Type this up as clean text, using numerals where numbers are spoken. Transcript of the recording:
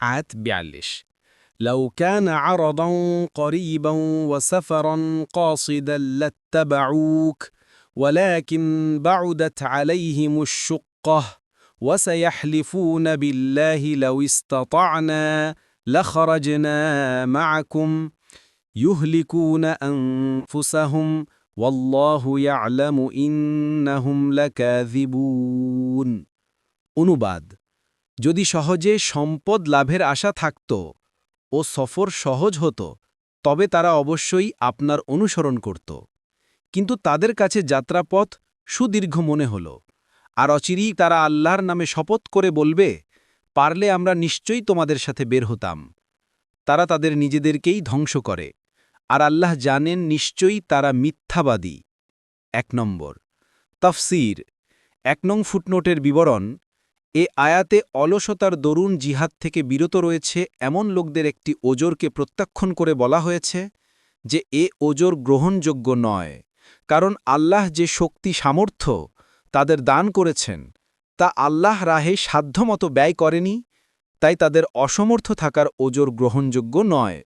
আয়াত ৪২ لو كان عرضا قريبا وسفرا قاصدا لاتبعوك ولكن بعدت عليهم الشقة وسيحلفون بالله لو استطعنا لخرجنا معكم يهلكون أنفسهم والله يعلم إنهم لكاذبون অনুবাদ যদি সহজে সম্পদ লাভের আশা থাকত ও সফর সহজ হতো তবে তারা অবশ্যই আপনার অনুসরণ করত কিন্তু তাদের কাছে যাত্রাপথ সুদীর্ঘ মনে হল আর অচিরেই তারা আল্লাহর নামে শপথ করে বলবে পারলে আমরা নিশ্চয়ই তোমাদের সাথে বের হতাম তারা তাদের নিজেদেরকেই ধ্বংস করে আর আল্লাহ জানেন নিশ্চয়ই তারা মিথ্যাবাদী ১ নম্বর তাফসীর ১ নং ফুটনোটের বিবরণ এ আয়াতে অলসতার দরুন জিহাদ থেকে বিরত রয়েছে এমন লোকদের একটি ওজরকে প্রত্যাখ্যান করে বলা হয়েছে যে এ ওজর গ্রহণযোগ্য নয় কারণ আল্লাহ যে শক্তি সামর্থ্য তাদের দান করেছেন তা আল্লাহ রাহে সাধ্যমতো ব্যয় করেনি তাই তাদের অসমর্থ থাকার ওজর গ্রহণযোগ্য নয়